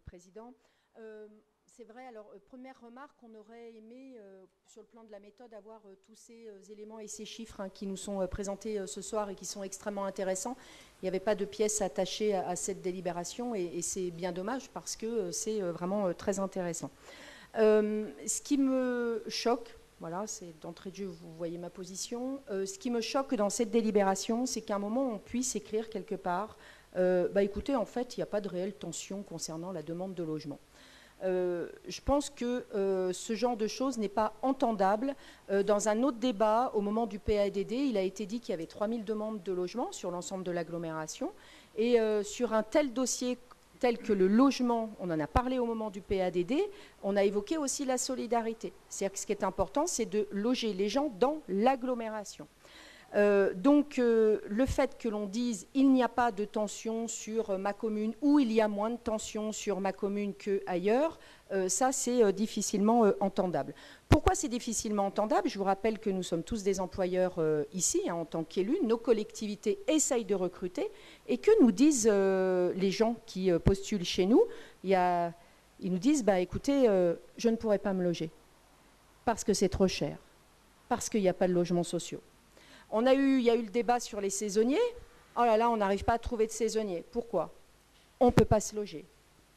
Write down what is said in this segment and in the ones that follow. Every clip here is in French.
Président. C'est vrai, alors première remarque, on aurait aimé, sur le plan de la méthode, avoir tous ces éléments et ces chiffres qui nous sont présentés ce soir et qui sont extrêmement intéressants. Il n'y avait pas de pièces attachées à cette délibération et c'est bien dommage parce que c'est vraiment très intéressant. Ce qui me choque, voilà, c'est d'entrée de jeu, vous voyez ma position, ce qui me choque dans cette délibération, c'est qu'à un moment, on puisse écrire quelque part, écoutez, en fait, il n'y a pas de réelle tension concernant la demande de logement. Je pense que ce genre de choses n'est pas entendable. Dans un autre débat, au moment du PADD, il a été dit qu'il y avait 3000 demandes de logement sur l'ensemble de l'agglomération. Et sur un tel dossier tel que le logement, on en a parlé au moment du PADD, on a évoqué aussi la solidarité. C'est-à-dire que ce qui est important, c'est de loger les gens dans l'agglomération. Le fait que l'on dise il n'y a pas de tension sur ma commune ou il y a moins de tension sur ma commune qu'ailleurs, ça c'est difficilement entendable. Pourquoi c'est difficilement entendable? Je vous rappelle que nous sommes tous des employeurs ici, en tant qu'élus, nos collectivités essayent de recruter et que nous disent les gens qui postulent chez nous, ils nous disent écoutez, je ne pourrai pas me loger parce que c'est trop cher, parce qu'il n'y a pas de logements sociaux. Il y a eu le débat sur les saisonniers. Oh là là, on n'arrive pas à trouver de saisonniers. Pourquoi? On ne peut pas se loger.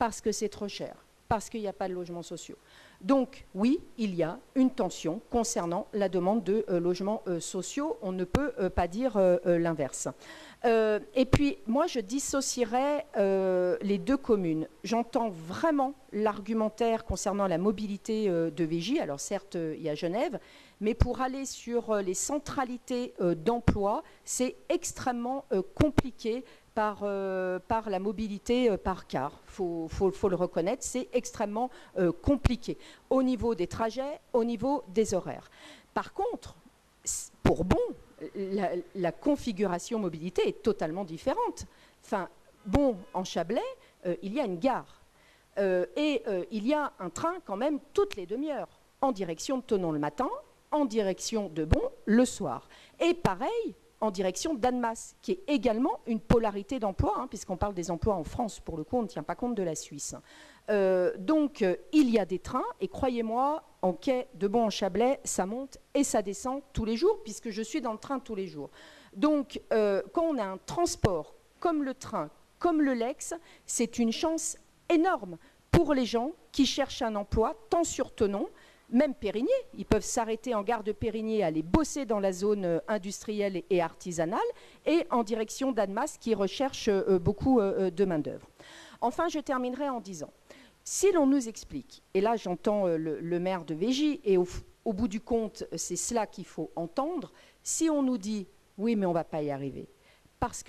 Parce que c'est trop cher. Parce qu'il n'y a pas de logements sociaux. Donc, oui, il y a une tension concernant la demande de logements sociaux. On ne peut pas dire l'inverse. Et puis, moi, je dissocierais les deux communes. J'entends vraiment l'argumentaire concernant la mobilité de Végy. Alors, certes, il y a Genève, mais pour aller sur les centralités d'emploi, c'est extrêmement compliqué par la mobilité par car. Faut le reconnaître, c'est extrêmement compliqué au niveau des trajets, au niveau des horaires. Par contre, pour Bon, la configuration mobilité est totalement différente. Enfin, Bon, en Chablais, il y a une gare il y a un train quand même toutes les demi-heures en direction de Thonon le matin, en direction de Bon le soir. Et pareil, en direction d'Annemasse, qui est également une polarité d'emploi, puisqu'on parle des emplois en France, pour le coup, on ne tient pas compte de la Suisse. Il y a des trains, et croyez-moi, en quai de Bon en Chablais, ça monte et ça descend tous les jours, puisque je suis dans le train tous les jours. Donc, quand on a un transport comme le train, comme le Lex, c'est une chance énorme pour les gens qui cherchent un emploi, tant sur Thonon, même Périgny, ils peuvent s'arrêter en gare de Périgny, aller bosser dans la zone industrielle et artisanale, et en direction d'Annemasse qui recherche beaucoup de main-d'œuvre. Enfin, je terminerai en disant, si l'on nous explique, et là j'entends le maire de Végy, et au bout du compte, c'est cela qu'il faut entendre, si on nous dit, oui, mais on ne va pas y arriver, parce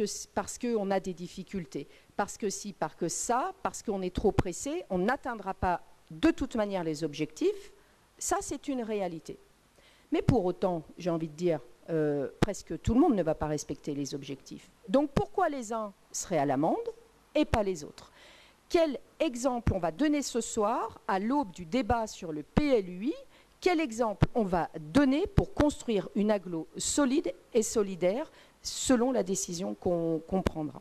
qu'on a des difficultés, parce que si, parce que ça, parce qu'on est trop pressé, on n'atteindra pas de toute manière les objectifs. Ça, c'est une réalité. Mais pour autant, j'ai envie de dire, presque tout le monde ne va pas respecter les objectifs. Donc pourquoi les uns seraient à l'amende et pas les autres? Quel exemple on va donner ce soir, à l'aube du débat sur le PLUI? Quel exemple on va donner pour construire une agglo solide et solidaire selon la décision qu'on prendra?